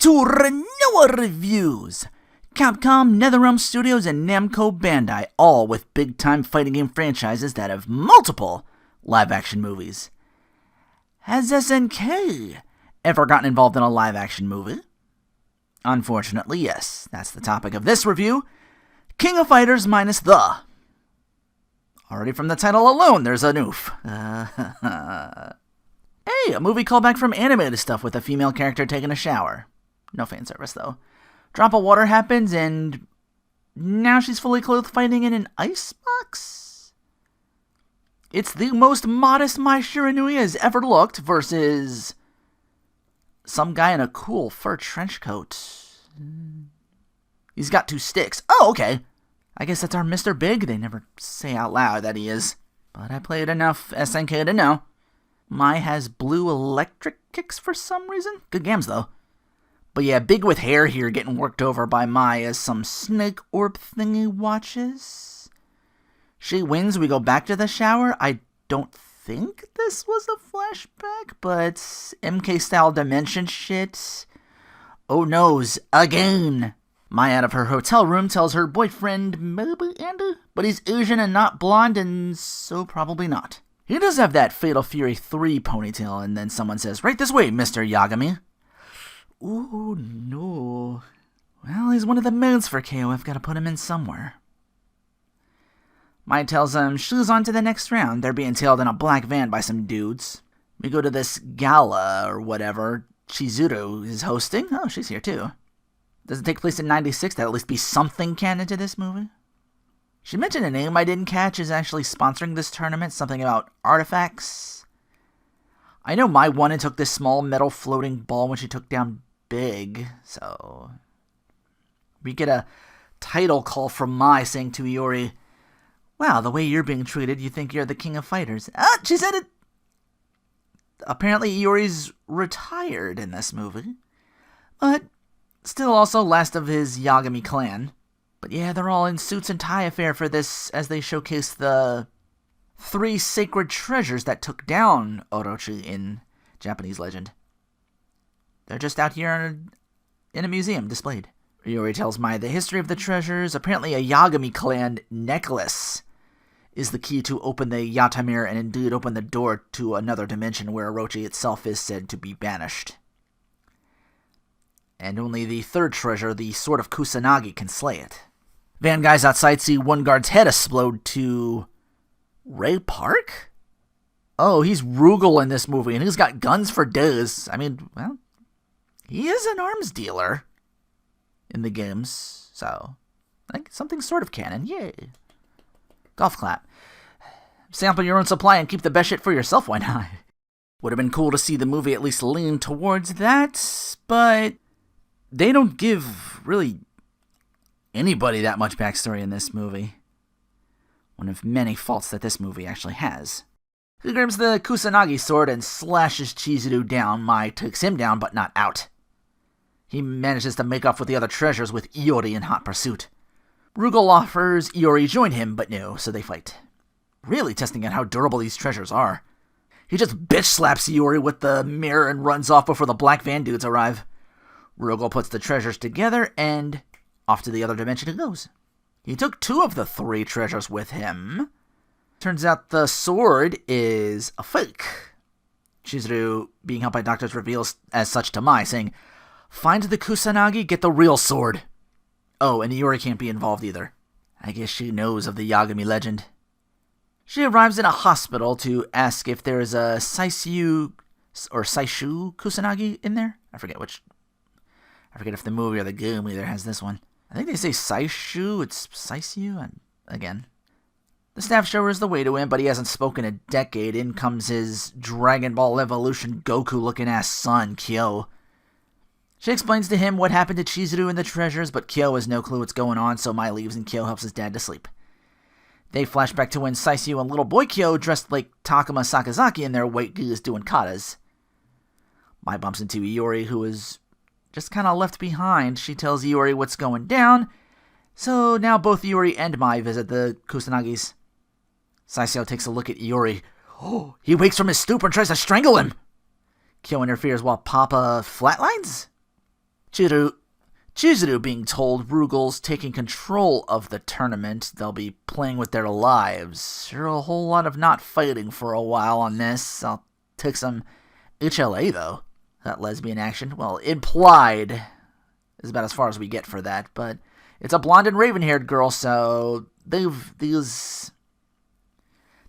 to Rinoa Reviews! Capcom, NetherRealm Studios, and Namco Bandai, all with big-time fighting game franchises that have multiple live-action movies. Has SNK ever gotten involved in a live-action movie? Unfortunately, yes. That's the topic of this review. King of Fighters minus the. Already from the title alone, there's an oof. Hey, a movie callback from animated stuff with a female character taking a shower. No fan service, though. Drop of water happens, and now she's fully clothed fighting in an icebox? It's the most modest Mai Shiranui has ever looked versus some guy in a cool fur trench coat. He's got 2 sticks. Oh, okay. I guess that's our Mr. Biiig. They never say out loud that he is. But I played enough SNK to know. Mai has blue electric kicks for some reason. Good games, though. But yeah, Biiig with hair here getting worked over by Mai as some snake orb thingy watches. She wins, we go back to the shower. I don't think this was a flashback, but MK-style dimension shit. Oh noes, again! Mai out of her hotel room tells her boyfriend, maybe Andy? But he's Asian and not blonde, and so probably not. He does have that Fatal Fury 3 ponytail, and then someone says, right this way, Mr. Yagami. Ooh, no. Well, he's one of the maids for KO. I've got to put him in somewhere. Mai tells him she's on to the next round. They're being tailed in a black van by some dudes. We go to this gala or whatever Chizuru is hosting. Oh, she's here too. Does it take place in 96? That'll at least be something canon to this movie. She mentioned a name I didn't catch is actually sponsoring this tournament. Something about artifacts. I know Mai won and took this small metal floating ball when she took down Biiig. So we get a title call from Mai saying to Iori, wow, the way you're being treated, you think you're the king of fighters. Ah, she said it. Apparently Iori's retired in this movie. But still also last of his Yagami clan. But yeah, they're all in suits and tie affair for this as they showcase the 3 sacred treasures that took down Orochi in Japanese legend. They're just out here in a museum displayed. Iori tells Mai the history of the treasures. Apparently a Yagami clan necklace is the key to open the Yatamir and indeed open the door to another dimension where Orochi itself is said to be banished. And only the 3rd treasure, the Sword of Kusanagi, can slay it. Van guys outside see one guard's head explode to Ray Park? Oh, he's Rugal in this movie, and he's got guns for days. I mean, well, he is an arms dealer in the games, so I think something sort of canon. Yay. Golf clap. Sample your own supply and keep the best shit for yourself, why not? Would have been cool to see the movie at least lean towards that, but they don't give, really, anybody that much backstory in this movie. One of many faults that this movie actually has. He grabs the Kusanagi sword and slashes Chizuru down. Mai takes him down, but not out. He manages to make off with the other treasures with Iori in hot pursuit. Rugal offers Iori join him, but no, so they fight. Really testing out how durable these treasures are. He just bitch slaps Iori with the mirror and runs off before the black van dudes arrive. Rugal puts the treasures together and off to the other dimension he goes. He took 2 of the 3 treasures with him. Turns out the sword is a fake. Chizuru, being helped by doctors, reveals as such to Mai, saying, find the Kusanagi, get the real sword. Oh, and Iori can't be involved either. I guess she knows of the Yagami legend. She arrives in a hospital to ask if there is a Saishu Kusanagi in there. I forget if the movie or the game either has this one. I think they say Saishu, it's Saishu, and again. The staff show her is the way to him, but he hasn't spoken in a decade. In comes his Dragon Ball Evolution Goku-looking ass son, Kyo. She explains to him what happened to Chizuru and the treasures, but Kyo has no clue what's going on, so Mai leaves and Kyo helps his dad to sleep. They flash back to when Saisyu and little boy Kyo, dressed like Takuma Sakazaki in their white geese, doing katas. Mai bumps into Iori, who is just kind of left behind. She tells Iori what's going down, so now both Iori and Mai visit the Kusanagis. Saisyu takes a look at Iori. Oh, he wakes from his stupor and tries to strangle him. Kyo interferes while Papa flatlines? Chizuru being told Rugal's taking control of the tournament. They'll be playing with their lives. Sure, a whole lot of not fighting for a while on this. I'll take some HLA, though. That lesbian action. Well, implied is about as far as we get for that, but it's a blonde and raven-haired girl, so they have these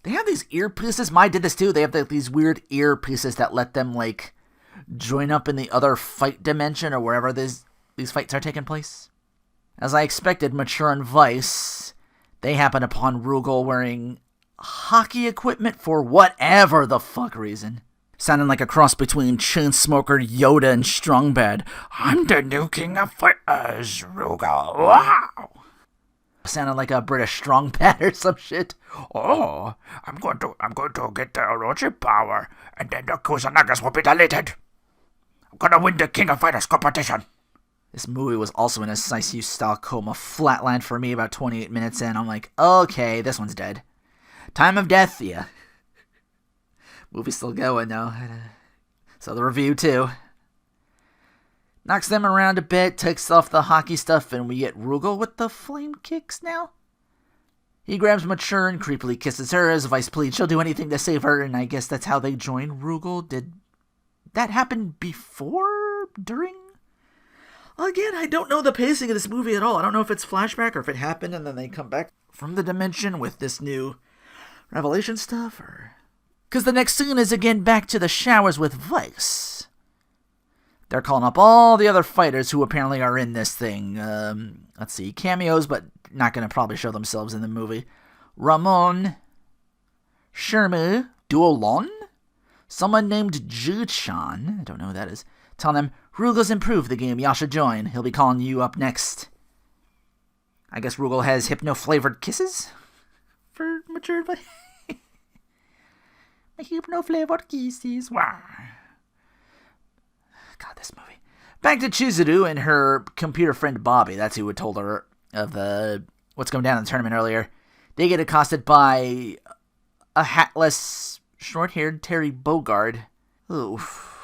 earpieces. Mai did this too. They have these weird earpieces that let them, like, join up in the other fight dimension or wherever these fights are taking place. As I expected, Mature and Vice, they happen upon Rugal wearing hockey equipment for whatever the fuck reason. Sounding like a cross between Chainsmoker, Yoda, and Strongbad. I'm the new king of fighters, Rugal. Wow! Sounded like a British Strongbad or some shit. Oh, I'm going to get the Orochi power, and then the Kusanagas will be deleted. I'm gonna win the King of Fighters competition. This movie was also in a Saisyu-style coma, flatlined for me about 28 minutes in. I'm like, okay, this one's dead. Time of death, yeah. Movie's still going, though. So the review, too. Knocks them around a bit, takes off the hockey stuff, and we get Rugal with the flame kicks now. He grabs Mature and creepily kisses her as Vice pleads she'll do anything to save her, and I guess that's how they join Rugal. Did that happen before? During? Again, I don't know the pacing of this movie at all. I don't know if it's flashback or if it happened and then they come back from the dimension with this new revelation stuff, or... Because the next scene is again back to the showers with Vice. They're calling up all the other fighters who apparently are in this thing. Let's see, cameos, but not going to probably show themselves in the movie. Ramon, Shermu, Duolon, someone named Ju-chan, I don't know who that is, telling them, Rugal's improved the game, y'all should join. He'll be calling you up next. I guess Rugal has hypno-flavored kisses for Mature advice. Hypno-flavored kisses. Wow. God, this movie. Back to Chizuru and her computer friend Bobby. That's who had told her of what's going down in the tournament earlier. They get accosted by a hatless, short-haired Terry Bogard. Oof.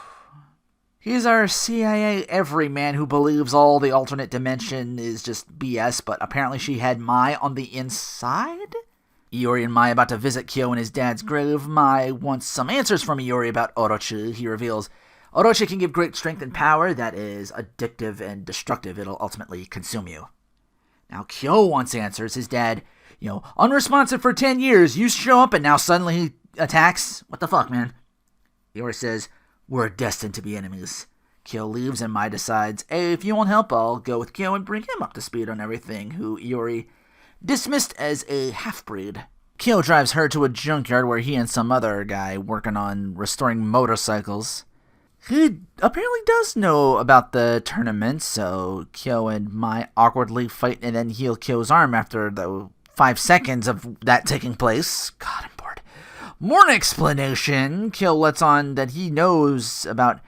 He's our CIA everyman who believes all the alternate dimension is just BS, but apparently she had Mai on the inside? Iori and Mai about to visit Kyo in his dad's grave. Mai wants some answers from Iori about Orochi. He reveals Orochi can give great strength and power that is addictive and destructive. It'll ultimately consume you. Now Kyo wants answers. His dad, unresponsive for 10 years. You show up and now suddenly he attacks? What the fuck, man? Iori says, we're destined to be enemies. Kyo leaves and Mai decides, hey, if you want help, I'll go with Kyo and bring him up to speed on everything, who Iori dismissed as a half-breed. Kyo drives her to a junkyard where he and some other guy working on restoring motorcycles. He apparently does know about the tournament, so Kyo and Mai awkwardly fight and then heal Kyo's arm after the 5 seconds of that taking place. God, I'm bored. More explanation. Kyo lets on that he knows about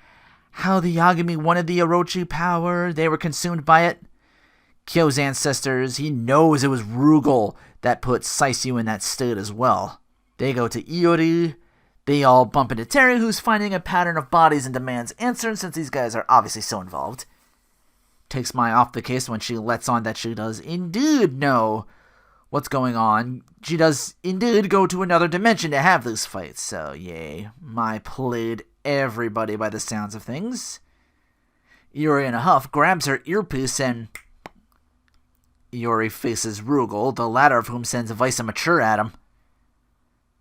how the Yagami wanted the Orochi power. They were consumed by it. Kyo's ancestors, he knows it was Rugal that put Saisyu in that state as well. They go to Iori. They all bump into Terry, who's finding a pattern of bodies and demands answers since these guys are obviously so involved. Takes Mai off the case when she lets on that she does indeed know what's going on. She does indeed go to another dimension to have these fights, so yay. Mai played everybody by the sounds of things. Iori in a huff grabs her earpiece and Iori faces Rugal, the latter of whom sends Vice and Mature at him.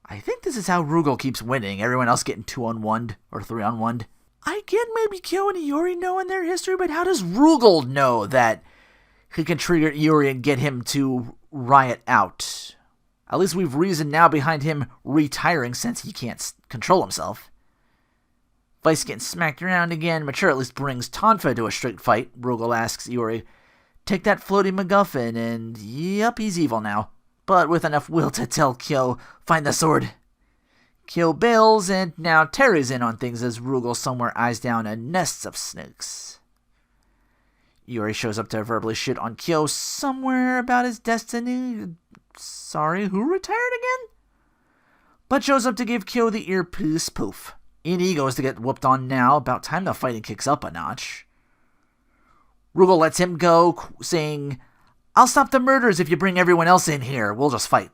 I think this is how Rugal keeps winning, everyone else getting 2-on-1 or 3-on-1. I get maybe Kyo and Iori knowing their history, but how does Rugal know that he can trigger Iori and get him to riot out? At least we've reason now behind him retiring since he can't control himself. Vice getting smacked around again. Mature at least brings Tonfa to a straight fight. Rugal asks Iori, take that floaty MacGuffin, and yep, he's evil now. But with enough will to tell Kyo, find the sword. Kyo bails, and now Terry's in on things as Rugal somewhere eyes down a nest of snakes. Iori shows up to verbally shit on Kyo somewhere about his destiny. Sorry, who retired again? But shows up to give Kyo the earpiece. Poof. In he goes to get whooped on now. About time the fighting kicks up a notch. Rugal lets him go, saying, "I'll stop the murders if you bring everyone else in here. We'll just fight."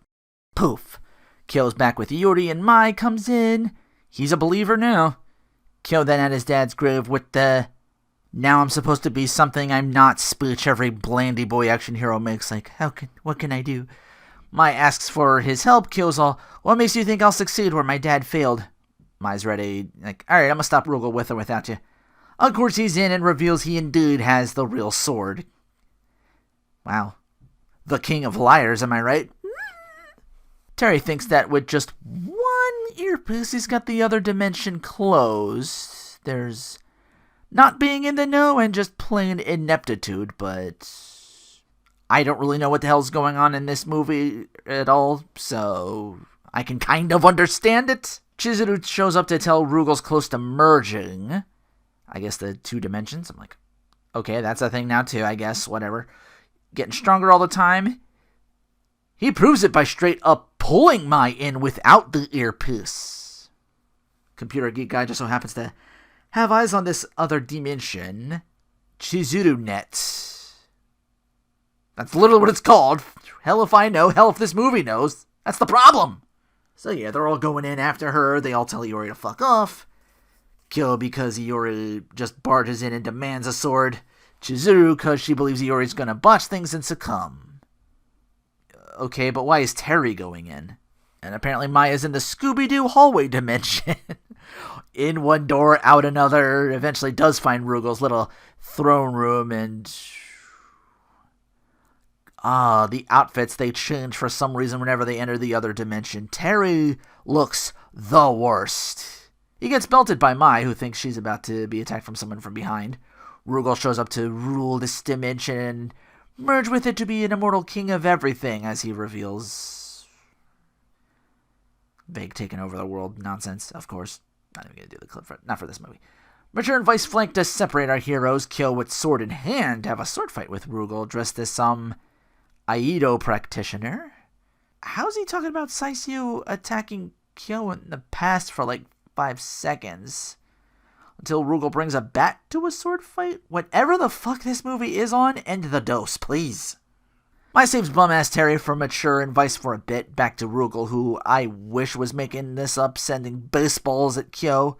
Poof. Kyo's back with Iori, and Mai comes in. He's a believer now. Kyo then at his dad's grave with the "now I'm supposed to be something I'm not" speech every blandy boy action hero makes, like, what can I do? Mai asks for his help. Kyo's all, "What makes you think I'll succeed where my dad failed?" Mai's ready, like, "Alright, I'm gonna stop Rugal with or without you." Of course, he's in and reveals he indeed has the real sword. Wow. The king of liars, am I right? Terry thinks that with just one earpiece, he's got the other dimension closed. There's not being in the know and just plain ineptitude, but I don't really know what the hell's going on in this movie at all, so I can kind of understand it. Chizuru shows up to tell Rugal's close to merging. I guess the two dimensions. I'm like, okay, that's a thing now too, I guess, whatever. Getting stronger all the time. He proves it by straight up pulling Mai in without the earpiece. Computer Geek Guy just so happens to have eyes on this other dimension. Chizuru Net. That's literally what it's called. Hell if I know, hell if this movie knows. That's the problem. So yeah, they're all going in after her. They all tell Iori to fuck off. Kyo because Iori just barges in and demands a sword. Chizuru because she believes Iori's gonna botch things and succumb. Okay, but why is Terry going in? And apparently Maya's in the Scooby-Doo hallway dimension. In one door, out another. Eventually does find Rugal's little throne room, and the outfits they change for some reason whenever they enter the other dimension. Terry looks the worst. He gets belted by Mai, who thinks she's about to be attacked from someone from behind. Rugal shows up to rule this dimension and merge with it to be an immortal king of everything, as he reveals. Biiig taking over the world nonsense, of course. Not even going to do the clip not for this movie. Mature and Vice flank to separate our heroes. Kyo with sword in hand have a sword fight with Rugal, dressed as some Aido practitioner. How's he talking about Saisyu attacking Kyo in the past for like 5 seconds? Until Rugal brings a bat to a sword fight? Whatever the fuck this movie is on, end the dose, please. Mai saves bum-ass Terry from Mature and Vice for a bit, back to Rugal, who I wish was making this up, sending baseballs at Kyo.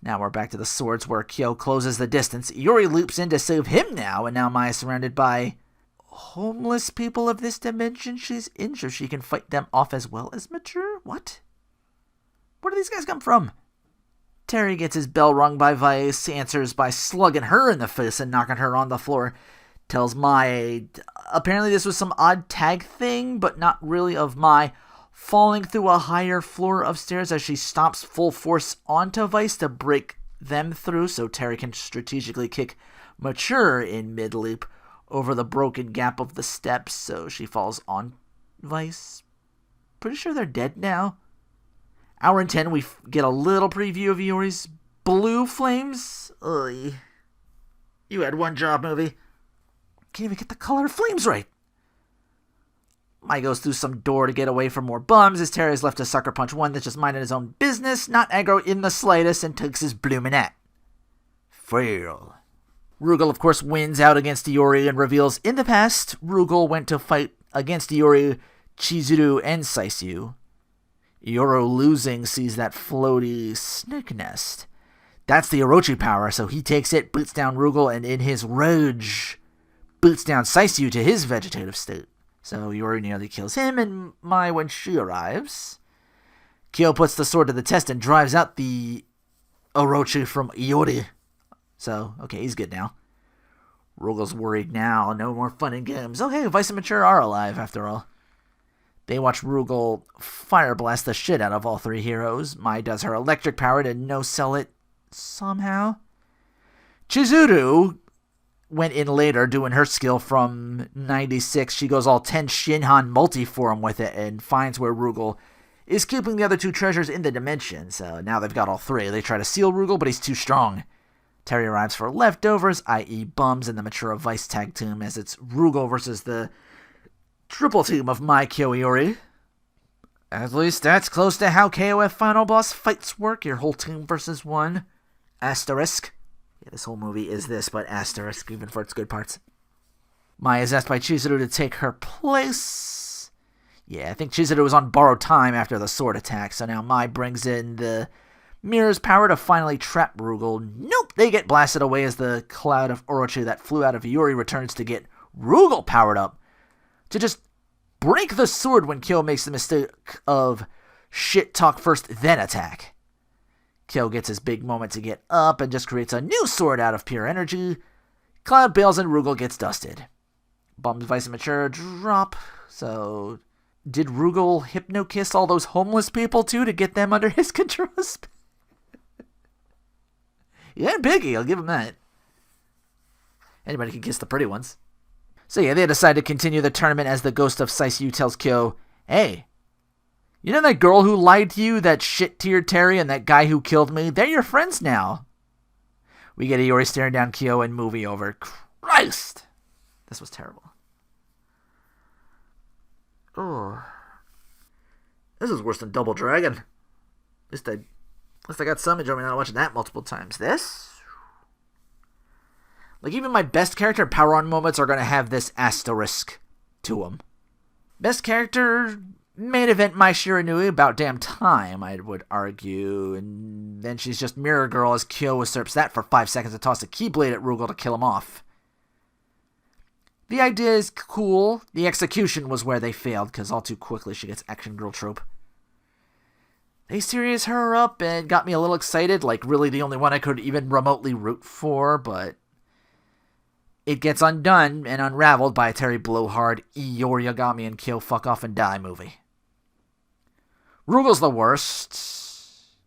Now we're back to the swords, where Kyo closes the distance. Iori leaps in to save him now, and now Mai is surrounded by homeless people of this dimension she's in, so she can fight them off as well as Mature? What? Where do these guys come from? Terry gets his bell rung by Vice, answers by slugging her in the face and knocking her on the floor. Tells Mai apparently this was some odd tag thing, but not really, of Mai falling through a higher floor upstairs as she stomps full force onto Vice to break them through, so Terry can strategically kick Mature in mid-leap over the broken gap of the steps, so she falls on Vice. Pretty sure they're dead now. Hour and 10, we get a little preview of Iori's blue flames. Ugh. You had one job, movie. Can't even get the color of flames right. Mai goes through some door to get away from more bums, as Terry is left to sucker punch one that's just minding his own business, not aggro in the slightest, and takes his bloominette. Fail. Rugal, of course, wins out against Iori and reveals in the past, Rugal went to fight against Iori, Chizuru, and Saisyu. Ioro losing sees that floaty snake nest. That's the Orochi power, so he takes it, boots down Rugal, and in his rage, boots down Saisyu to his vegetative state. So Iori nearly kills him, and Mai when she arrives. Kyo puts the sword to the test and drives out the Orochi from Iori. So, okay, he's good now. Rugal's worried now, no more fun and games. Oh hey, Vice and Mature are alive after all. They watch Rugal fire blast the shit out of all three heroes. Mai does her electric power to no-sell it somehow. Chizuru went in later doing her skill from 96. She goes all 10 Shinhan multi-form with it and finds where Rugal is keeping the other two treasures in the dimension. So now they've got all three. They try to seal Rugal, but he's too strong. Terry arrives for leftovers, i.e. bums, and the Mature Vice tag team, as it's Rugal versus the triple team of Mai, Kyo, Iori. At least that's close to how KOF final boss fights work. Your whole team versus one. Asterisk. Yeah, this whole movie is this, but asterisk, even for its good parts. Mai is asked by Chizuru to take her place. Yeah, I think Chizuru was on borrowed time after the sword attack, so now Mai brings in the mirror's power to finally trap Rugal. Nope, they get blasted away as the cloud of Orochi that flew out of Yuri returns to get Rugal powered up to just break the sword when Kyo makes the mistake of shit talk first, then attack. Kyo gets his big moment to get up and just creates a new sword out of pure energy. Cloud bails and Rugal gets dusted. Bum's Vice and Mature drop. So, did Rugal hypno-kiss all those homeless people too to get them under his control? Yeah, Biiig, I'll give him that. Anybody can kiss the pretty ones. So yeah, they decide to continue the tournament as the ghost of Saisyu tells Kyo, hey, you know that girl who lied to you, that shit-tiered Terry, and that guy who killed me? They're your friends now. We get Iori staring down Kyo and movie over. Christ! This was terrible. Oh. This is worse than Double Dragon. At least I got some enjoyment out of watching that multiple times. This? Like, even my best character power on moments are going to have this asterisk to them. Best character, main event Mai Shiranui, about damn time, I would argue. And then she's just Mirror Girl as Kyo usurps that for 5 seconds to toss a Keyblade at Rugal to kill him off. The idea is cool. The execution was where they failed, because all too quickly she gets action girl trope. They serious her up and got me a little excited, like really the only one I could even remotely root for, but it gets undone and unraveled by a Terry Blowhard, Iori Yagami and Kyo fuck off and die movie. Rugal's the worst.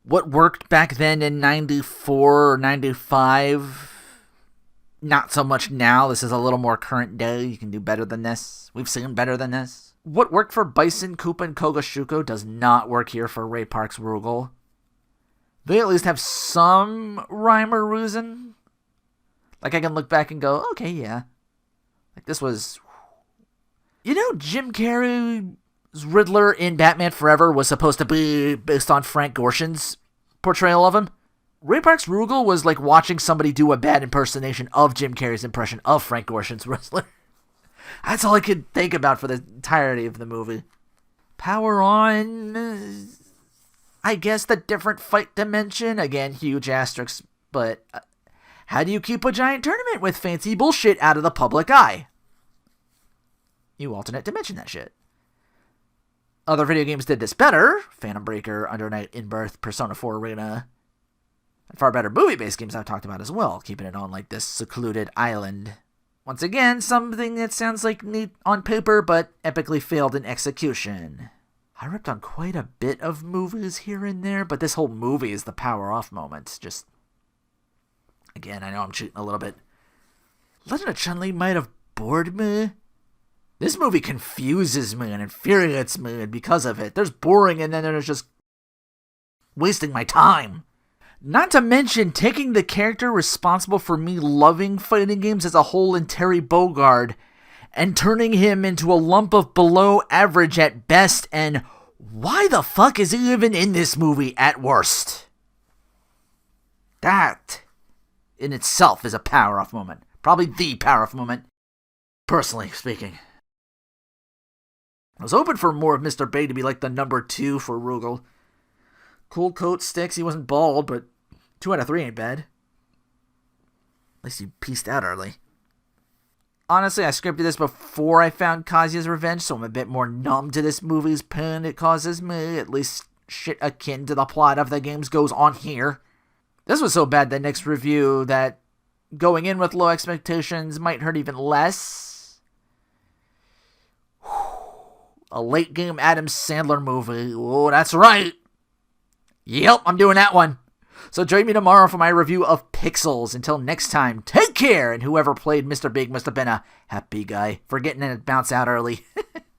What worked back then in 94 or 95, not so much now. This is a little more current day. You can do better than this. We've seen better than this. What worked for Bison, Koopa, and Kogashuko does not work here for Ray Park's Rugal. They at least have some rhyme or reason. Like, I can look back and go, okay, yeah. Like, this was... You know, Jim Carrey's Riddler in Batman Forever was supposed to be based on Frank Gorshin's portrayal of him. Ray Park's Rugal was like watching somebody do a bad impersonation of Jim Carrey's impression of Frank Gorshin's Riddler. That's all I could think about for the entirety of the movie. Power on... I guess the different fight dimension. Again, huge asterisks, but... how do you keep a giant tournament with fancy bullshit out of the public eye? You alternate dimension that shit. Other video games did this better. Phantom Breaker, Under Night, In-Birth, Persona 4 Arena. And far better movie-based games I've talked about as well, keeping it on like this secluded island. Once again, something that sounds like neat on paper, but epically failed in execution. I ripped on quite a bit of movies here and there, but this whole movie is the power-off moment. Just... again, I know I'm cheating a little bit. Legend of Chun-Li might have bored me. This movie confuses me and infuriates me, and because of it, there's boring and then there's just wasting my time. Not to mention taking the character responsible for me loving fighting games as a whole in Terry Bogard and turning him into a lump of below average at best, and why the fuck is he even in this movie at worst? That in itself is a power-off moment. Probably the power-off moment, personally speaking. I was hoping for more of Mr. Biiig to be like the number 2 for Rugal. Cool coat, sticks, he wasn't bald, but 2 out of 3 ain't bad. At least he pieced out early. Honestly, I scripted this before I found Kazuya's Revenge, so I'm a bit more numb to this movie's pain it causes me. At least shit akin to the plot of the games goes on here. This was so bad that next review that going in with low expectations might hurt even less. A late game Adam Sandler movie. Oh, that's right. Yep, I'm doing that one. So join me tomorrow for my review of Pixels. Until next time, take care, and whoever played Mr. Biiig must have been a happy guy for getting it to bounce out early.